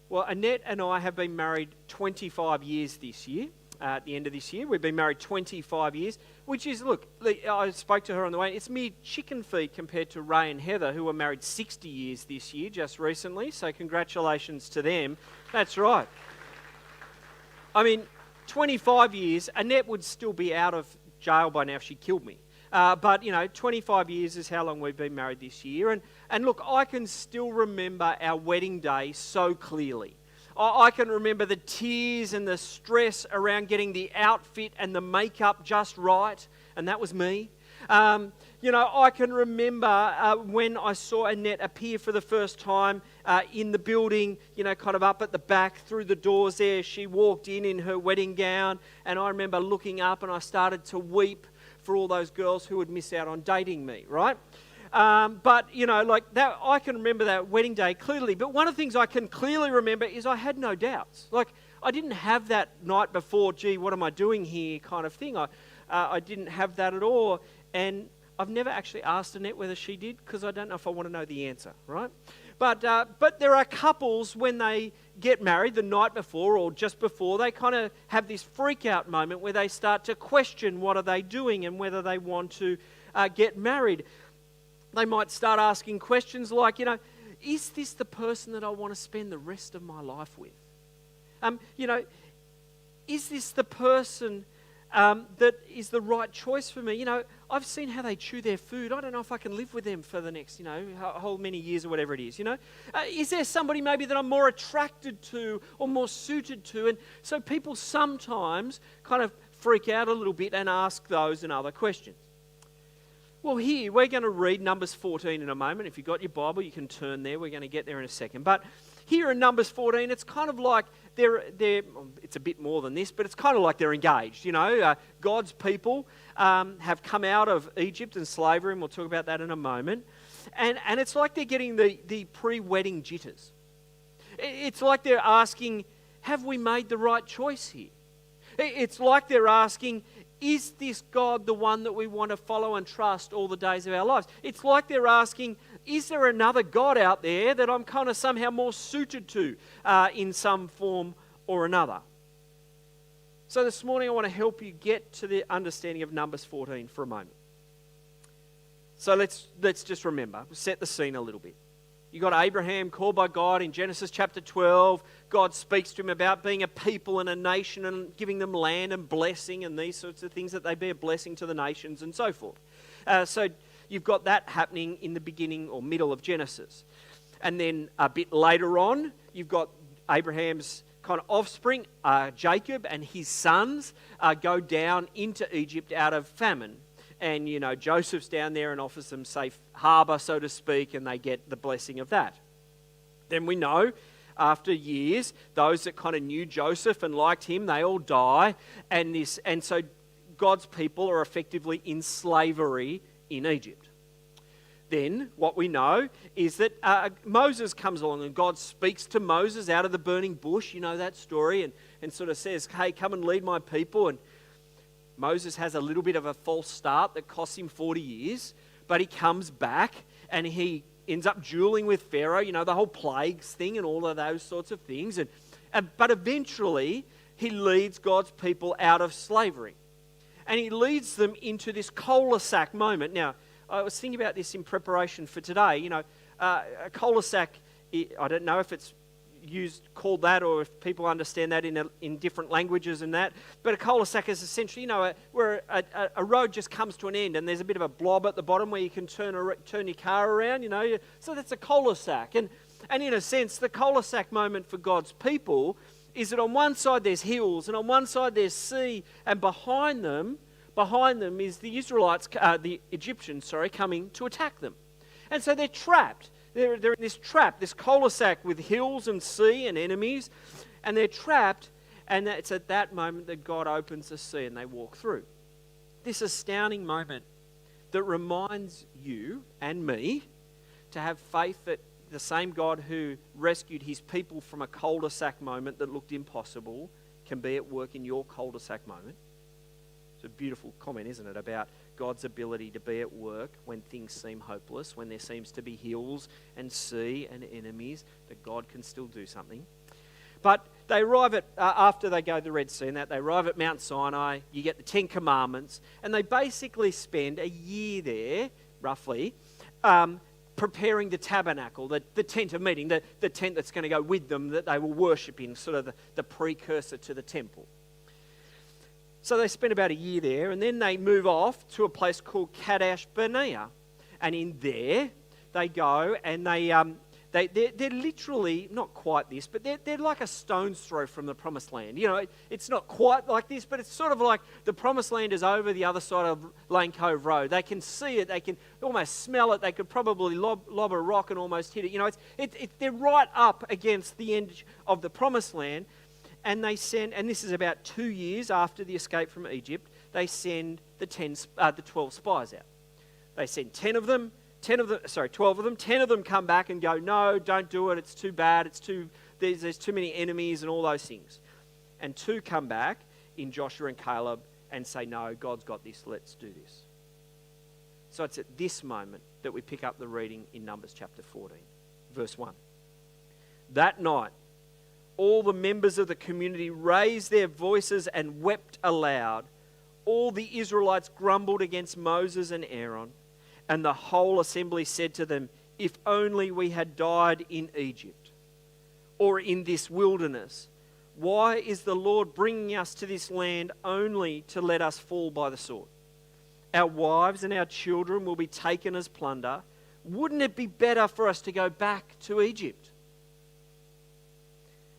Well, Annette and I have been married 25 years this year. At the end of this year, we've been married 25 years, which is, look, I spoke to her on the way, it's mere chicken feed compared to Ray and Heather, who were married 60 years this year, just recently, so congratulations to them. That's right. I mean, 25 years, Annette would still be out of jail by now if she killed me. But, 25 years is how long we've been married this year. And look, I can still remember our wedding day so clearly. I can remember the tears and the stress around getting the outfit and the makeup just right, and that was me. I can remember when I saw Annette appear for the first time in the building, kind of up at the back through the doors there. She walked in her wedding gown, and I remember looking up and I started to weep for all those girls who would miss out on dating me, right? But like that, I can remember that wedding day clearly. But one of the things I can clearly remember is I had no doubts. Like, I didn't have that night before, gee, what am I doing here kind of thing. I didn't have that at all. And I've never actually asked Annette whether she did, because I don't know if I want to know the answer, right? But there are couples, when they get married the night before or just before, they kind of have this freak out moment where they start to question what are they doing and whether they want to get married. They might start asking questions like, is this the person that I want to spend the rest of my life with? Is this the person that is the right choice for me? I've seen how they chew their food. I don't know if I can live with them for the next, whole many years or whatever it is, Is there somebody maybe that I'm more attracted to or more suited to? And so people sometimes kind of freak out a little bit and ask those and other questions. Well, here, we're going to read Numbers 14 in a moment. If you've got your Bible, you can turn there. We're going to get there in a second. But here in Numbers 14, it's kind of like it's a bit more than this, but it's kind of like they're engaged. God's people have come out of Egypt and slavery, and we'll talk about that in a moment. And it's like they're getting the pre-wedding jitters. It's like they're asking, have we made the right choice here? It's like they're asking, is this God the one that we want to follow and trust all the days of our lives? It's like they're asking, is there another God out there that I'm kind of somehow more suited to in some form or another? So this morning I want to help you get to the understanding of Numbers 14 for a moment. So let's just remember, set the scene a little bit. You got Abraham called by God in Genesis chapter 12. God speaks to him about being a people and a nation and giving them land and blessing and these sorts of things, that they be a blessing to the nations and so forth. So you've got that happening in the beginning or middle of Genesis. And then a bit later on, you've got Abraham's kind of offspring, Jacob and his sons go down into Egypt out of famine. And, Joseph's down there and offers them safe harbour, so to speak, and they get the blessing of that. Then we know, after years, those that kind of knew Joseph and liked him, they all die. And so God's people are effectively in slavery in Egypt. Then what we know is that Moses comes along and God speaks to Moses out of the burning bush. You know that story, and sort of says, hey, come and lead my people. And Moses has a little bit of a false start that costs him 40 years, but he comes back and he ends up dueling with Pharaoh, the whole plagues thing and all of those sorts of things. But eventually he leads God's people out of slavery. And he leads them into this cul-de-sac moment. Now, I was thinking about this in preparation for today. A cul-de-sac, I don't know if it's called that, or if people understand that in different languages and that. But a cul-de-sac is essentially, where a road just comes to an end and there's a bit of a blob at the bottom where you can turn your car around, So that's a cul-de-sac. And in a sense, the cul-de-sac moment for God's people is that on one side there's hills and on one side there's sea, and behind them is the Egyptians, coming to attack them. And so they're trapped. They're in this trap, this cul-de-sac with hills and sea and enemies, and they're trapped, and it's at that moment that God opens the sea and they walk through. This astounding moment that reminds you and me to have faith that the same God who rescued his people from a cul-de-sac moment that looked impossible can be at work in your cul-de-sac moment. It's a beautiful comment, isn't it, about God's ability to be at work when things seem hopeless, when there seems to be hills and sea and enemies, that God can still do something. But they arrive at, after they go to the Red Sea and that, they arrive at Mount Sinai, you get the Ten Commandments, and they basically spend a year there, roughly, preparing the tabernacle, the tent of meeting, the tent that's going to go with them, that they will worship in, sort of the precursor to the temple. So they spend about a year there, and then they move off to a place called Kadesh Barnea. And in there, they go and they're literally, not quite this, but they're like a stone's throw from the Promised Land. You know, it's not quite like this, but it's sort of like the Promised Land is over the other side of Lane Cove Road. They can see it, they can almost smell it, they could probably lob a rock and almost hit it. You know, they're right up against the end of the Promised Land. And they send, and this is about 2 years after the escape from Egypt, they send the 12 spies out. They send 12 of them. 10 of them come back and go, no, don't do it, it's too bad, there's too many enemies and all those things. And 2 come back in Joshua and Caleb and say, no, God's got this, let's do this. So it's at this moment that we pick up the reading in Numbers chapter 14, verse 1. That night, all the members of the community raised their voices and wept aloud. All the Israelites grumbled against Moses and Aaron, and the whole assembly said to them, if only we had died in Egypt or in this wilderness. Why is the Lord bringing us to this land only to let us fall by the sword? Our wives and our children will be taken as plunder. Wouldn't it be better for us to go back to Egypt?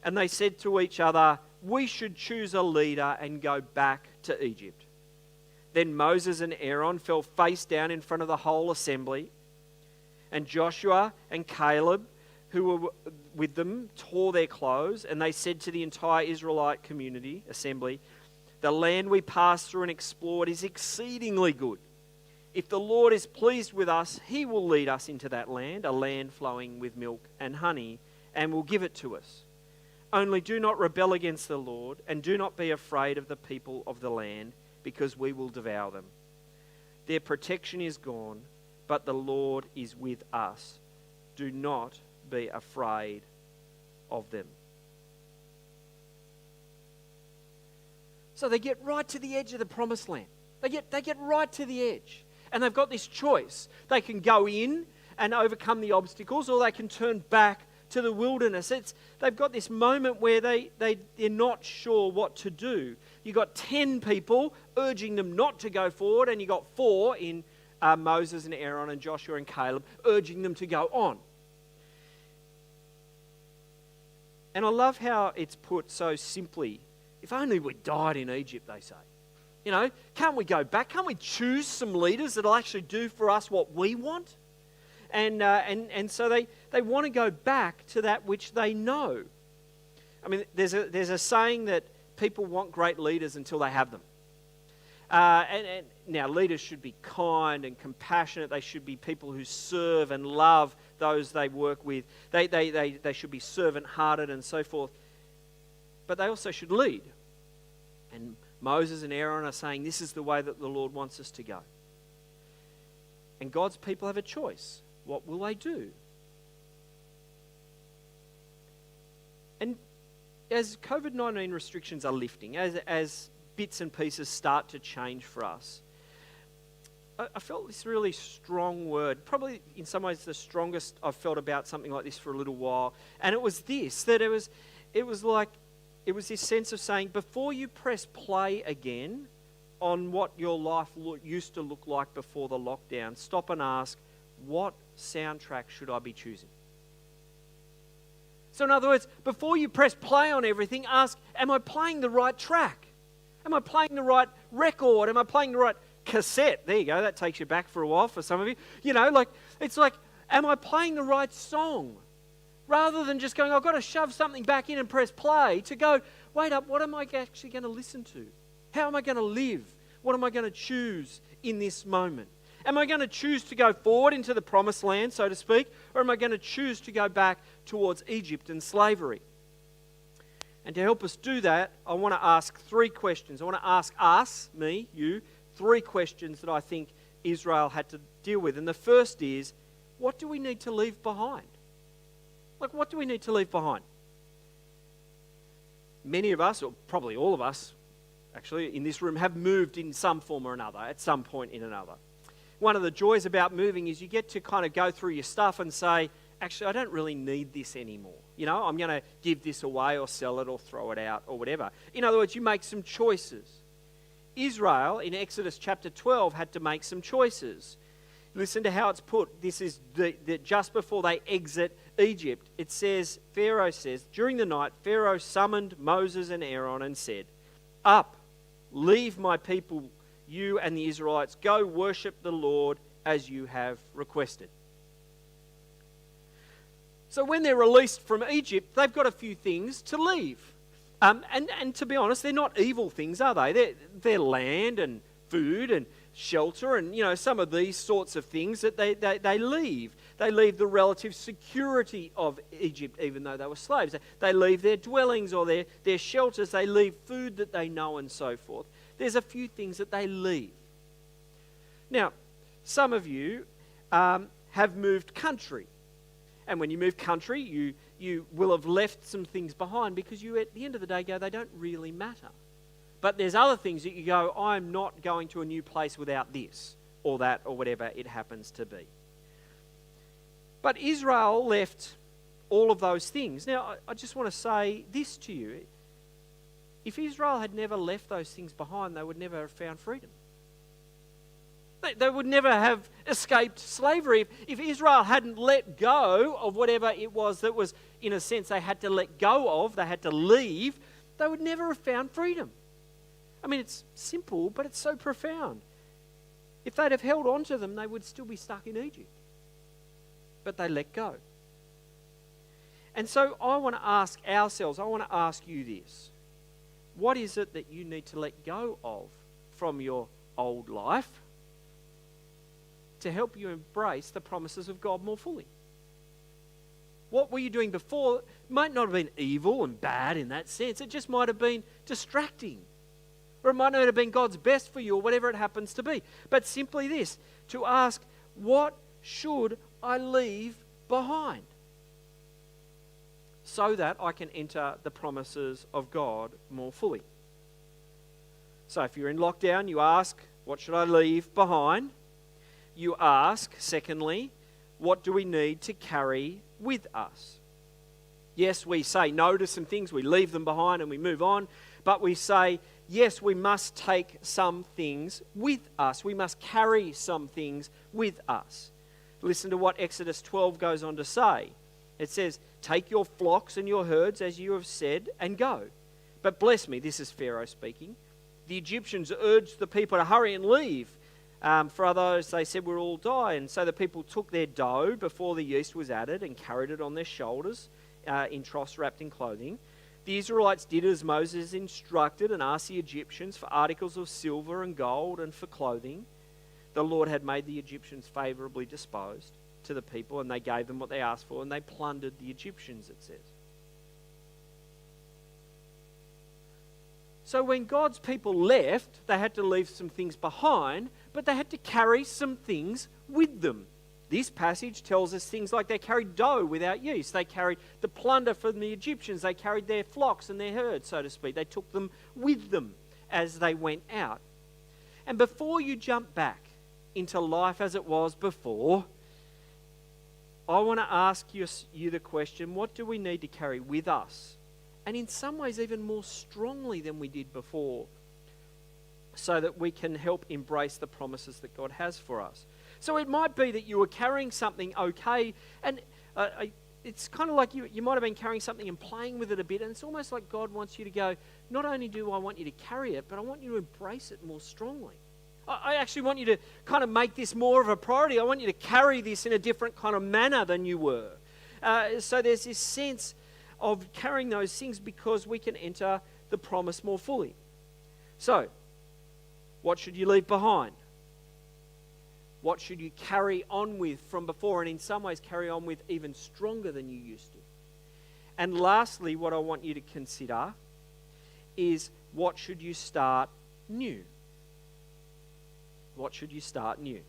And they said to each other, we should choose a leader and go back to Egypt. Then Moses and Aaron fell face down in front of the whole assembly, and Joshua and Caleb, who were with them, tore their clothes, and they said to the entire Israelite community, assembly, the land we passed through and explored is exceedingly good. If the Lord is pleased with us, he will lead us into that land, a land flowing with milk and honey, and will give it to us. Only do not rebel against the Lord, and do not be afraid of the people of the land, because we will devour them. Their protection is gone, but the Lord is with us. Do not be afraid of them. So they get right to the edge of the Promised Land. They get right to the edge. And they've got this choice. They can go in and overcome the obstacles, or they can turn back to the wilderness. They've got this moment where they're not sure what to do. You've got 10 people urging them not to go forward, and you've got 4 in Moses and Aaron and Joshua and Caleb urging them to go on. And I love how it's put so simply. If only we died in Egypt, they say. You know, can't we go back? Can't we choose some leaders that'll actually do for us what we want? And so they want to go back to that which they know. I mean, there's a saying that people want great leaders until they have them. And now leaders should be kind and compassionate. They should be people who serve and love those they work with. They should be servant-hearted and so forth. But they also should lead. And Moses and Aaron are saying this is the way that the Lord wants us to go. And God's people have a choice. What will they do? And as COVID-19 restrictions are lifting, as bits and pieces start to change for us, I felt this really strong word, probably in some ways the strongest I've felt about something like this for a little while. And it was this, that it was this sense of saying, before you press play again on what your life used to look like before the lockdown, stop and ask, what soundtrack should I be choosing? So in other words, before you press play on everything, ask, am I playing the right track? Am I playing the right record? Am I playing the right cassette? There you go, that takes you back for a while for some of you. You know, it's like, am I playing the right song? Rather than just going, I've got to shove something back in and press play, to go, wait up, what am I actually going to listen to? How am I going to live? What am I going to choose in this moment? Am I going to choose to go forward into the Promised Land, so to speak, or am I going to choose to go back towards Egypt and slavery? And to help us do that, I want to ask 3 questions. I want to ask us, me, you, 3 questions that I think Israel had to deal with. And the first is, what do we need to leave behind? Like, what do we need to leave behind? many of us, or probably all of us, actually, in this room, have moved in some form or another, at some point in another. One of the joys about moving is you get to kind of go through your stuff and say, actually, I don't really need this anymore. You know, I'm going to give this away or sell it or throw it out or whatever. In other words, you make some choices. Israel, in Exodus chapter 12, had to make some choices. Listen to how it's put. This is just before they exit Egypt. It says, Pharaoh says, during the night, Pharaoh summoned Moses and Aaron and said, "Up, leave my people, you and the Israelites, go worship the Lord as you have requested." So when they're released from Egypt, they've got a few things to leave. And to be honest, they're not evil things, are they? They're land and food and shelter and, you know, some of these sorts of things that they leave. They leave the relative security of Egypt, even though they were slaves. They leave their dwellings or their shelters. They leave food that they know and so forth. There's a few things that they leave. Now, some of you have moved country. And when you move country, you will have left some things behind because you, at the end of the day, go, they don't really matter. But there's other things that you go, I'm not going to a new place without this or that or whatever it happens to be. But Israel left all of those things. Now, I just want to say this to you. If Israel had never left those things behind, they would never have found freedom. They would never have escaped slavery. If Israel hadn't let go of whatever it was that was, in a sense, they had to let go of, they had to leave, they would never have found freedom. I mean, it's simple, but it's so profound. If they'd have held on to them, they would still be stuck in Egypt. But they let go. And so I want to ask ourselves, I want to ask you this. What is it that you need to let go of from your old life to help you embrace the promises of God more fully? What were you doing before? It might not have been evil and bad in that sense. It just might have been distracting. Or it might not have been God's best for you or whatever it happens to be. But simply this, to ask, what should I leave behind so that I can enter the promises of God more fully? So if you're in lockdown, you ask, what should I leave behind? You ask, secondly, what do we need to carry with us? Yes, we say no to some things, we leave them behind and we move on, but we say, yes, we must take some things with us. We must carry some things with us. Listen to what Exodus 12 goes on to say. It says, take your flocks and your herds as you have said and go. But bless me, this is Pharaoh speaking. The Egyptians urged the people to hurry and leave. For others, they said, we'll all die. And so the people took their dough before the yeast was added and carried it on their shoulders in troughs wrapped in clothing. The Israelites did as Moses instructed and asked the Egyptians for articles of silver and gold and for clothing. The Lord had made the Egyptians favorably disposed to the people, and they gave them what they asked for, and they plundered the Egyptians, it says. So when God's people left, they had to leave some things behind, but they had to carry some things with them. This passage tells us things like they carried dough without yeast. They carried the plunder from the Egyptians. They carried their flocks and their herds, so to speak. They took them with them as they went out. And before you jump back into life as it was before, I want to ask you the question, what do we need to carry with us? And in some ways even more strongly than we did before, so that we can help embrace the promises that God has for us. So it might be that you were carrying something okay, and it's kind of like you might have been carrying something and playing with it a bit, and it's almost like God wants you to go, not only do I want you to carry it, but I want you to embrace it more strongly. I actually want you to kind of make this more of a priority. I want you to carry this in a different kind of manner than you were. So there's this sense of carrying those things because we can enter the promise more fully. So, what should you leave behind? What should you carry on with from before, and in some ways carry on with even stronger than you used to? And lastly, what I want you to consider is, what should you start new? What should you start new?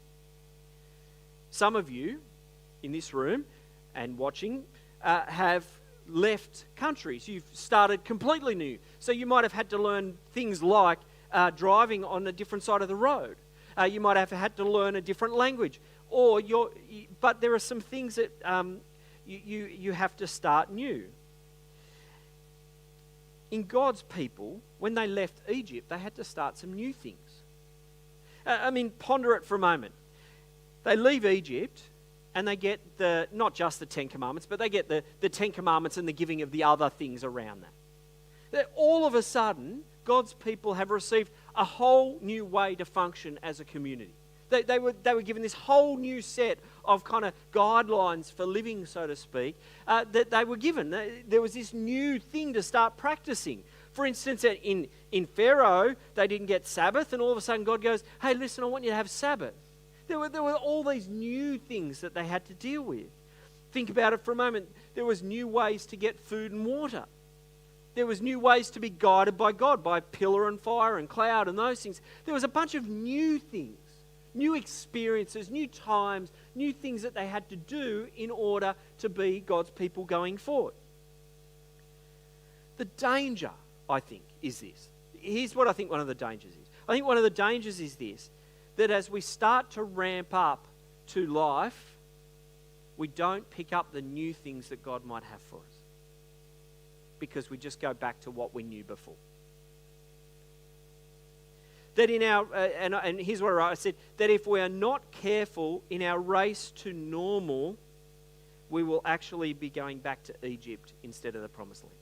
Some of you in this room and watching have left countries. You've started completely new. So you might have had to learn things like driving on a different side of the road. You might have had to learn a different language. But there are some things that you have to start new. In God's people, when they left Egypt, they had to start some new things. Ponder it for a moment. They leave Egypt and they get not just the Ten Commandments, but they get the Ten Commandments and the giving of the other things around that. All of a sudden, God's people have received a whole new way to function as a community. They were given this whole new set of kind of guidelines for living, so to speak, that they were given. There was this new thing to start practicing. For instance, in Pharaoh, they didn't get Sabbath, and all of a sudden God goes, hey, listen, I want you to have Sabbath. There were all these new things that they had to deal with. Think about it for a moment. There was new ways to get food and water. There was new ways to be guided by God, by pillar and fire and cloud and those things. There was a bunch of new things. New experiences, new times, new things that they had to do in order to be God's people going forward. The danger, I think, is this. Here's what I think one of the dangers is. I think one of the dangers is this, that as we start to ramp up to life, we don't pick up the new things that God might have for us, because we just go back to what we knew before. That in our, and here's what I said, that if we are not careful in our race to normal, we will actually be going back to Egypt instead of the Promised Land.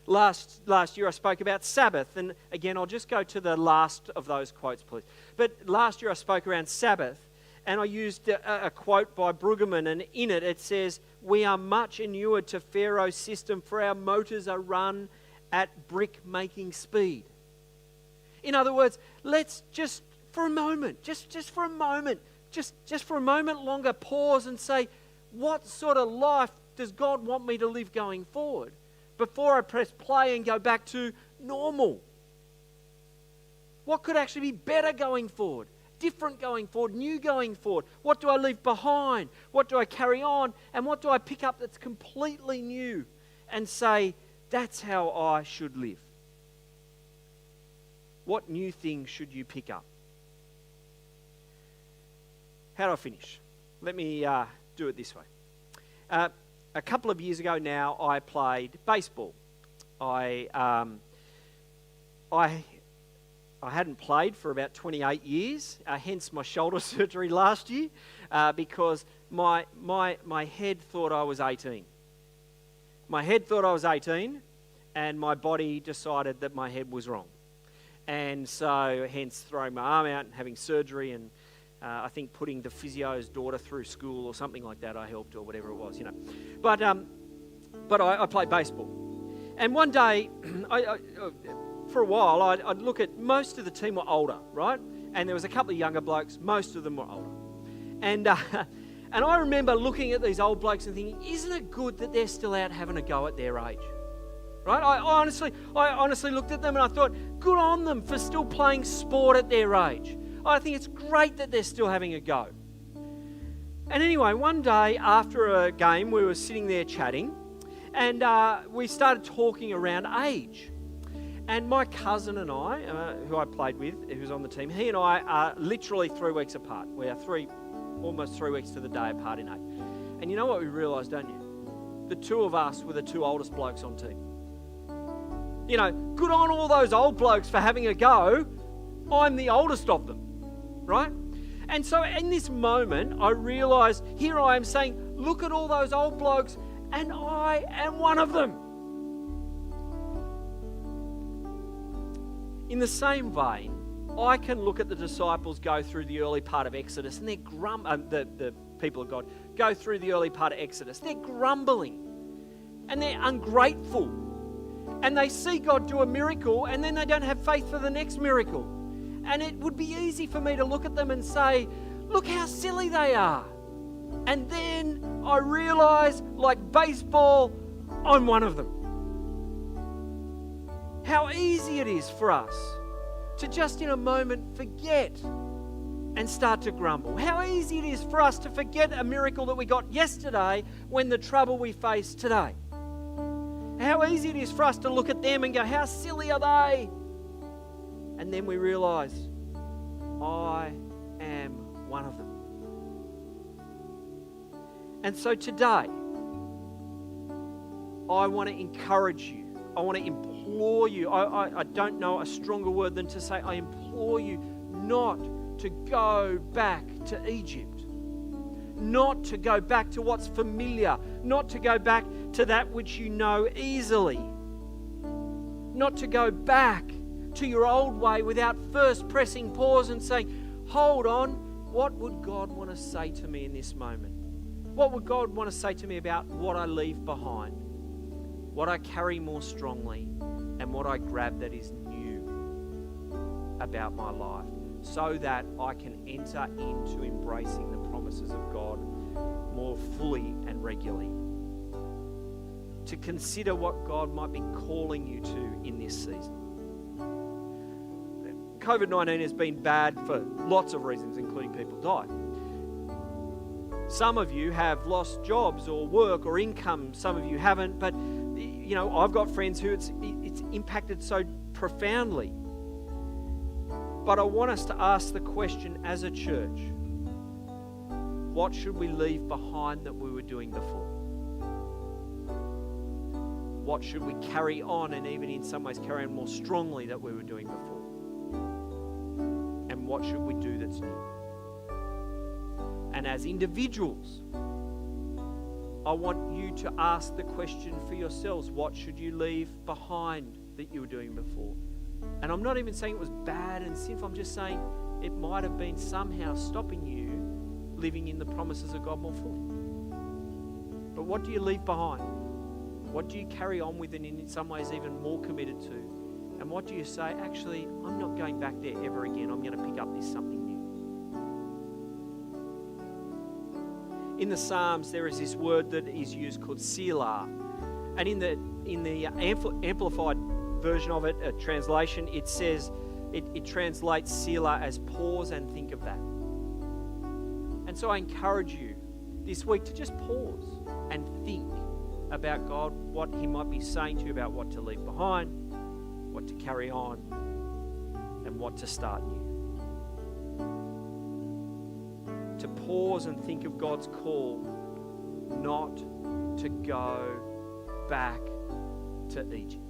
Last year I spoke about Sabbath, and again I'll just go to the last of those quotes, please. But last year I spoke around Sabbath, and I used a quote by Brueggemann, and in it says, "We are much inured to Pharaoh's system, for our motors are run at brick-making speed." In other words, let's just for a moment longer pause and say, what sort of life does God want me to live going forward? Before I press play and go back to normal. What could actually be better going forward? Different going forward, new going forward? What do I leave behind? What do I carry on? And what do I pick up that's completely new and say, that's how I should live? What new things should you pick up? How do I finish? Let me do it this way. A couple of years ago now, I played baseball. I hadn't played for about 28 years, hence my shoulder surgery last year, because my head thought I was 18. My head thought I was 18, and my body decided that my head was wrong. And so, hence throwing my arm out and having surgery, and I think putting the physio's daughter through school or something like that I helped, or whatever it was, you know. But I played baseball. And one day, for a while, I'd look at, most of the team were older, right? And there was a couple of younger blokes, most of them were older. And I remember looking at these old blokes and thinking, isn't it good that they're still out having a go at their age? Right? I honestly looked at them and I thought, good on them for still playing sport at their age. I think it's great that they're still having a go. And anyway, one day after a game, we were sitting there chatting, and we started talking around age. And my cousin and I, who I played with, who's on the team, he and I are literally 3 weeks apart. We are almost 3 weeks to the day apart in age. And you know what we realised, don't you? The two of us were the two oldest blokes on team. You know, good on all those old blokes for having a go. I'm the oldest of them, right? And so in this moment, I realised, here I am saying, look at all those old blokes, and I am one of them. In the same vein, I can look at the disciples go through the early part of Exodus, and they're the people of God go through the early part of Exodus. They're grumbling, and they're ungrateful, and they see God do a miracle, and then they don't have faith for the next miracle. And it would be easy for me to look at them and say, look how silly they are. And then I realise, like baseball, I'm one of them. How easy it is for us to just in a moment forget and start to grumble. How easy it is for us to forget a miracle that we got yesterday when the trouble we face today. How easy it is for us to look at them and go, how silly are they? And then we realize, I am one of them. And so today, I want to encourage you. I want to implore you. I don't know a stronger word than to say, I implore you not to go back to Egypt. Not to go back to what's familiar. Not to go back to that which you know easily. Not to go back to your old way without first pressing pause and saying, hold on, what would God want to say to me in this moment? What would God want to say to me about what I leave behind? What I carry more strongly, and what I grab that is new about my life, so that I can enter into embracing the promises of God more fully and regularly. To consider what God might be calling you to in this season. COVID-19 has been bad for lots of reasons, including people dying. Some of you have lost jobs or work or income. Some of you haven't, but you know, I've got friends who it's impacted so profoundly. But I want us to ask the question as a church, what should we leave behind that we were doing before? What should we carry on, and even in some ways carry on more strongly, that we were doing before? And what should we do that's new? And as individuals, I want you to ask the question for yourselves, what should you leave behind that you were doing before? And I'm not even saying it was bad and sinful. I'm just saying it might have been somehow stopping you living in the promises of God more fully. But what do you leave behind? What do you carry on with and in some ways even more committed to? And what do you say, actually, I'm not going back there ever again. I'm going to pick up this something new. In the Psalms, there is this word that is used called Selah. And in the amplified version of it, a translation, it says, it translates Selah as pause and think of that. And so I encourage you this week to just pause and think about God, what He might be saying to you about what to leave behind, what to carry on, and what to start new. To pause and think of God's call, not to go back to Egypt.